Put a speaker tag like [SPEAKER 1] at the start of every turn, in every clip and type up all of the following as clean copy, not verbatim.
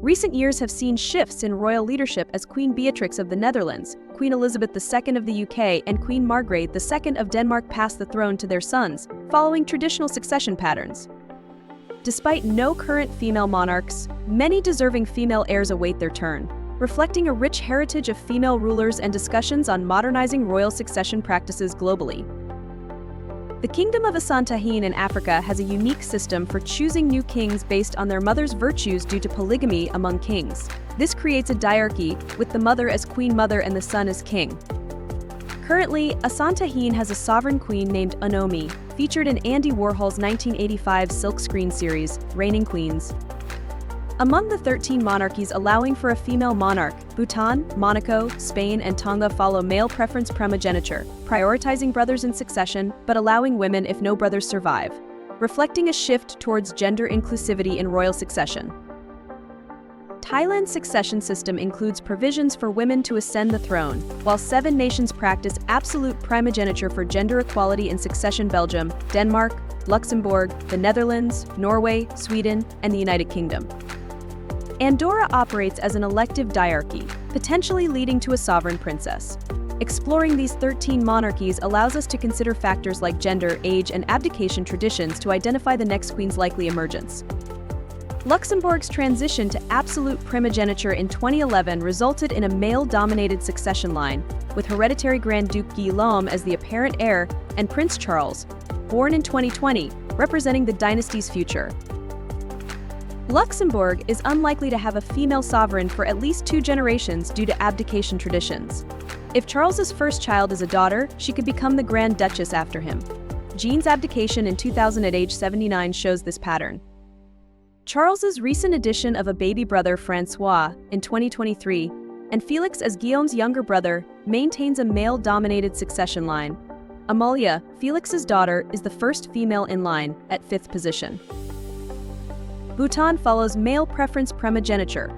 [SPEAKER 1] Recent years have seen shifts in royal leadership as Queen Beatrix of the Netherlands, Queen Elizabeth II of the UK, and Queen Margrethe II of Denmark passed the throne to their sons, following traditional succession patterns. Despite no current female monarchs, many deserving female heirs await their turn, reflecting a rich heritage of female rulers and discussions on modernizing royal succession practices globally. The Kingdom of Asantehene in Africa has a unique system for choosing new kings based on their mother's virtues due to polygamy among kings. This creates a diarchy, with the mother as queen mother and the son as king. Currently, Asantehene has a sovereign queen named Unomi, featured in Andy Warhol's 1985 silkscreen series, Reigning Queens. Among the 13 monarchies allowing for a female monarch, Bhutan, Monaco, Spain, and Tonga follow male preference primogeniture, prioritizing brothers in succession but allowing women if no brothers survive, reflecting a shift towards gender inclusivity in royal succession. Thailand's succession system includes provisions for women to ascend the throne, while 7 nations practice absolute primogeniture for gender equality in succession: Belgium, Denmark, Luxembourg, the Netherlands, Norway, Sweden, and the United Kingdom. Andorra operates as an elective diarchy, potentially leading to a sovereign princess. Exploring these 13 monarchies allows us to consider factors like gender, age, and abdication traditions to identify the next queen's likely emergence. Luxembourg's transition to absolute primogeniture in 2011 resulted in a male-dominated succession line, with hereditary Grand Duke Guillaume as the apparent heir and Prince Charles, born in 2020, representing the dynasty's future. Luxembourg is unlikely to have a female sovereign for at least 2 generations due to abdication traditions. If Charles's first child is a daughter, she could become the Grand Duchess after him. Jean's abdication in 2000 at age 79 shows this pattern. Charles's recent addition of a baby brother, Francois, in 2023, and Felix as Guillaume's younger brother, maintains a male-dominated succession line. Amalia, Felix's daughter, is the first female in line, at 5th position. Bhutan follows male preference primogeniture.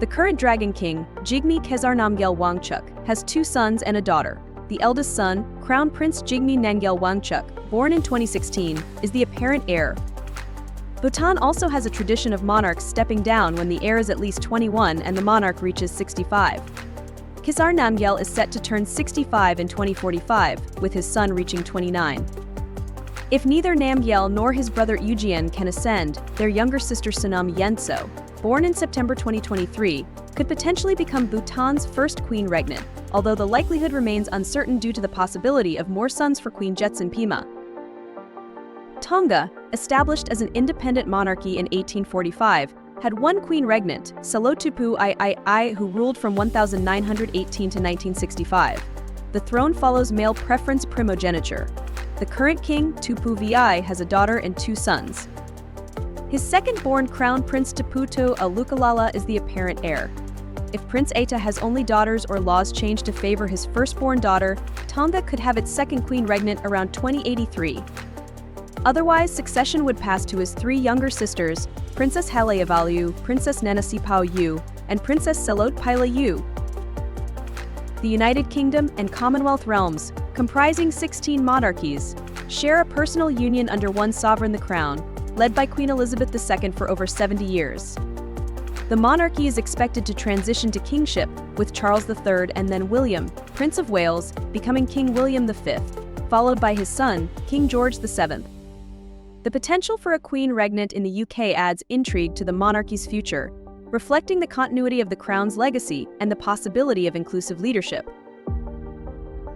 [SPEAKER 1] The current Dragon King, Jigme Khesar Namgyel Wangchuck, has 2 sons and a daughter. The eldest son, Crown Prince Jigme Namgyel Wangchuck, born in 2016, is the apparent heir. Bhutan also has a tradition of monarchs stepping down when the heir is at least 21 and the monarch reaches 65. Khesar Namgyel is set to turn 65 in 2045, with his son reaching 29. If neither Namgyel nor his brother Eugen can ascend, their younger sister Sonam Yentso, born in September 2023, could potentially become Bhutan's first Queen Regnant, although the likelihood remains uncertain due to the possibility of more sons for Queen Jetson Pima. Tonga, established as an independent monarchy in 1845, had 1 Queen Regnant, Salotupu II, who ruled from 1918 to 1965. The throne follows male preference primogeniture. The current king, Tupu VI, has a daughter and 2 sons. His second-born Crown Prince Tuputo Alukalala is the apparent heir. If Prince Eta has only daughters or laws change to favor his firstborn daughter, Tonga could have its second Queen Regnant around 2083. Otherwise, succession would pass to his 3 younger sisters, Princess Haleavalu, Princess Nenasipau, and Princess Selot Pailayu. The United Kingdom and Commonwealth realms, comprising 16 monarchies, share a personal union under one sovereign, the Crown, led by Queen Elizabeth II for over 70 years. The monarchy is expected to transition to kingship, with Charles III and then William, Prince of Wales, becoming King William V, followed by his son, King George VII. The potential for a Queen Regnant in the UK adds intrigue to the monarchy's future, reflecting the continuity of the Crown's legacy and the possibility of inclusive leadership.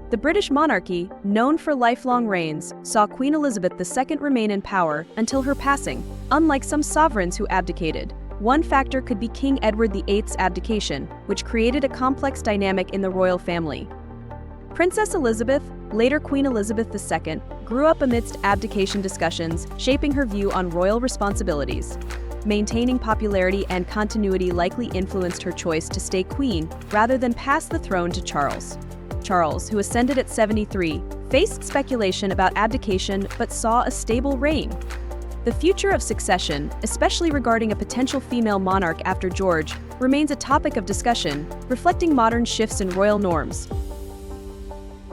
[SPEAKER 1] The British monarchy, known for lifelong reigns, saw Queen Elizabeth II remain in power until her passing, unlike some sovereigns who abdicated. One factor could be King Edward VIII's abdication, which created a complex dynamic in the royal family. Princess Elizabeth, later Queen Elizabeth II, grew up amidst abdication discussions, shaping her view on royal responsibilities. Maintaining popularity and continuity likely influenced her choice to stay queen rather than pass the throne to Charles. Charles, who ascended at 73, faced speculation about abdication but saw a stable reign. The future of succession, especially regarding a potential female monarch after George, remains a topic of discussion, reflecting modern shifts in royal norms.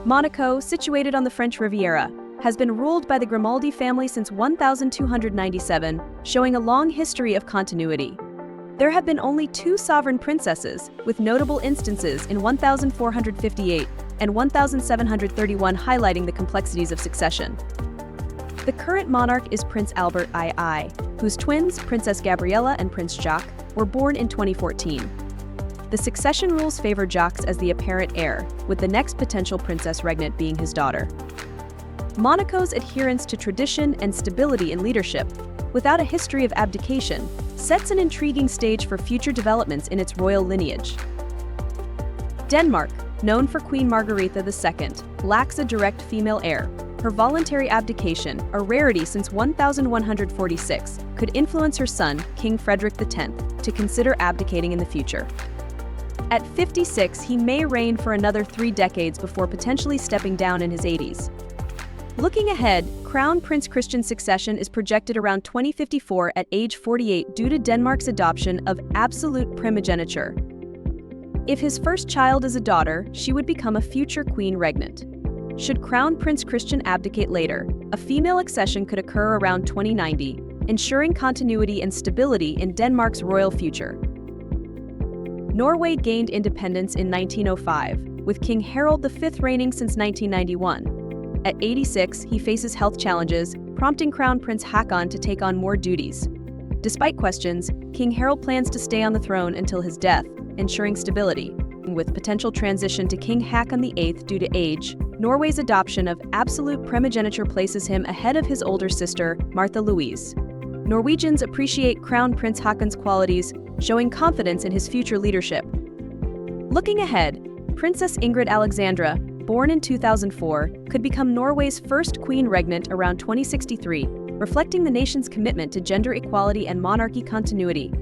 [SPEAKER 1] Monaco, situated on the French Riviera, has been ruled by the Grimaldi family since 1297, showing a long history of continuity. There have been only 2 sovereign princesses, with notable instances in 1458 and 1731 highlighting the complexities of succession. The current monarch is Prince Albert II, whose twins, Princess Gabriella and Prince Jacques, were born in 2014. The succession rules favor Jacques as the apparent heir, with the next potential Princess Regnant being his daughter. Monaco's adherence to tradition and stability in leadership, without a history of abdication, sets an intriguing stage for future developments in its royal lineage. Denmark, known for Queen Margrethe II, lacks a direct female heir. Her voluntary abdication, a rarity since 1146, could influence her son, King Frederick X, to consider abdicating in the future. At 56, he may reign for another 3 decades before potentially stepping down in his 80s. Looking ahead, Crown Prince Christian's succession is projected around 2054 at age 48 due to Denmark's adoption of absolute primogeniture. If his first child is a daughter, she would become a future Queen Regnant. Should Crown Prince Christian abdicate later, a female accession could occur around 2090, ensuring continuity and stability in Denmark's royal future. Norway gained independence in 1905, with King Harald V reigning since 1991. At 86, he faces health challenges, prompting Crown Prince Haakon to take on more duties. Despite questions, King Harald plans to stay on the throne until his death, ensuring stability. With potential transition to King Haakon VIII due to age, Norway's adoption of absolute primogeniture places him ahead of his older sister, Martha Louise. Norwegians appreciate Crown Prince Haakon's qualities, showing confidence in his future leadership. Looking ahead, Princess Ingrid Alexandra, born in 2004, could become Norway's first Queen Regnant around 2063, reflecting the nation's commitment to gender equality and monarchy continuity.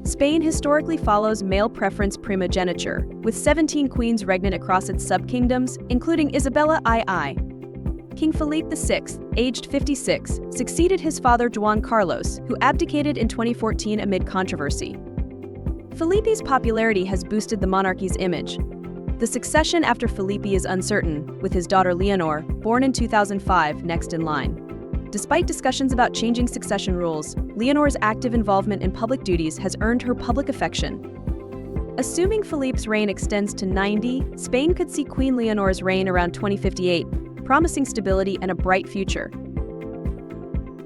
[SPEAKER 1] Spain historically follows male preference primogeniture, with 17 queens regnant across its sub-kingdoms, including Isabella II. King Philippe VI, aged 56, succeeded his father Juan Carlos, who abdicated in 2014 amid controversy. Felipe's popularity has boosted the monarchy's image. The succession after Felipe is uncertain, with his daughter Leonor, born in 2005, next in line. Despite discussions about changing succession rules, Leonor's active involvement in public duties has earned her public affection. Assuming Philippe's reign extends to 90, Spain could see Queen Leonor's reign around 2058, promising stability and a bright future.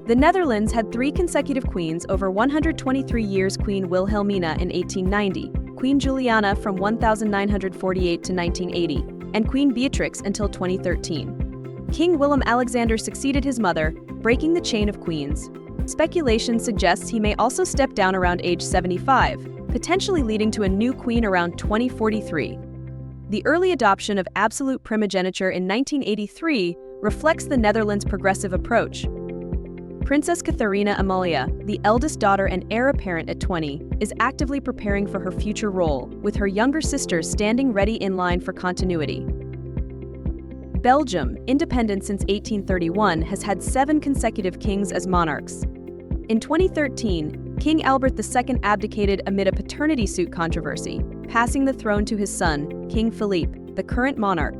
[SPEAKER 1] The Netherlands had 3 consecutive queens over 123 years: Queen Wilhelmina in 1890, Queen Juliana from 1948 to 1980, and Queen Beatrix until 2013. King Willem Alexander succeeded his mother, breaking the chain of queens. Speculation suggests he may also step down around age 75, potentially leading to a new queen around 2043. The early adoption of absolute primogeniture in 1983 reflects the Netherlands' progressive approach. Princess Catharina Amalia, the eldest daughter and heir apparent at 20, is actively preparing for her future role, with her younger sisters standing ready in line for continuity. Belgium, independent since 1831, has had 7 consecutive kings as monarchs. In 2013, King Albert II abdicated amid a paternity suit controversy, passing the throne to his son, King Philippe, the current monarch.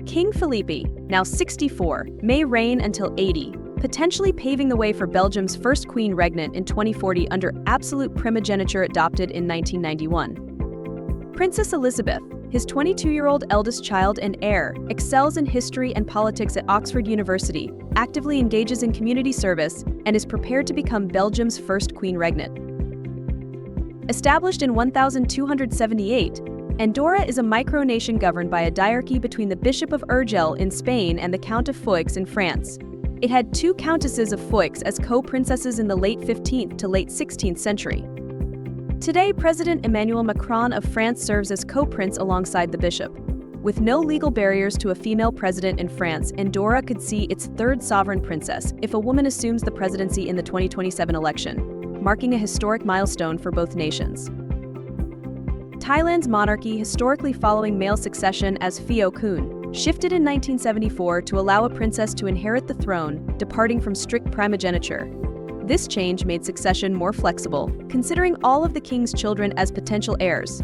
[SPEAKER 1] King Philippe, now 64, may reign until 80, potentially paving the way for Belgium's first Queen Regnant in 2040 under absolute primogeniture adopted in 1991. Princess Elizabeth, his 22-year-old eldest child and heir, excels in history and politics at Oxford University, actively engages in community service, and is prepared to become Belgium's first Queen Regnant. Established in 1278, Andorra is a micronation governed by a diarchy between the Bishop of Urgell in Spain and the Count of Foix in France. It had 2 countesses of Foix as co-princesses in the late 15th to late 16th century. Today, President Emmanuel Macron of France serves as co-prince alongside the bishop. With no legal barriers to a female president in France, Andorra could see its 3rd sovereign princess if a woman assumes the presidency in the 2027 election, marking a historic milestone for both nations. Thailand's monarchy, historically following male succession as Pheo Kun, shifted in 1974 to allow a princess to inherit the throne, departing from strict primogeniture. This change made succession more flexible, considering all of the king's children as potential heirs.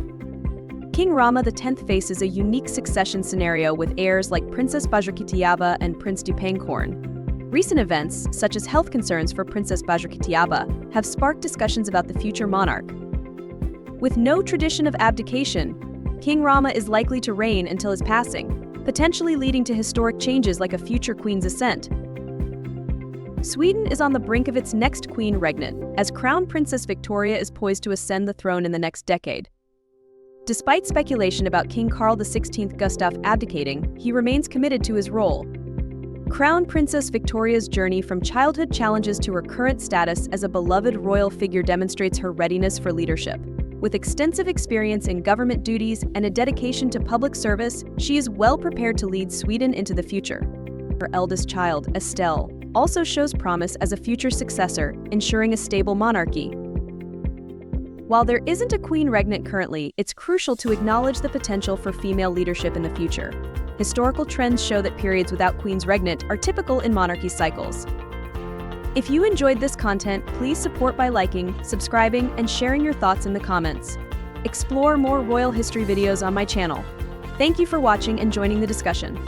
[SPEAKER 1] King Rama X faces a unique succession scenario with heirs like Princess Bajrakitiyava and Prince Dupangkorn. Recent events, such as health concerns for Princess Bajrakitiaba, have sparked discussions about the future monarch. With no tradition of abdication, King Rama is likely to reign until his passing, potentially leading to historic changes like a future queen's ascent. Sweden is on the brink of its next queen regnant, as Crown Princess Victoria is poised to ascend the throne in the next decade. Despite speculation about King Carl XVI Gustaf abdicating, he remains committed to his role. Crown Princess Victoria's journey from childhood challenges to her current status as a beloved royal figure demonstrates her readiness for leadership. With extensive experience in government duties and a dedication to public service, she is well prepared to lead Sweden into the future. Her eldest child, Estelle, also shows promise as a future successor, ensuring a stable monarchy. While there isn't a queen regnant currently, it's crucial to acknowledge the potential for female leadership in the future. Historical trends show that periods without queens regnant are typical in monarchy cycles. If you enjoyed this content, please support by liking, subscribing, and sharing your thoughts in the comments. Explore more royal history videos on my channel. Thank you for watching and joining the discussion.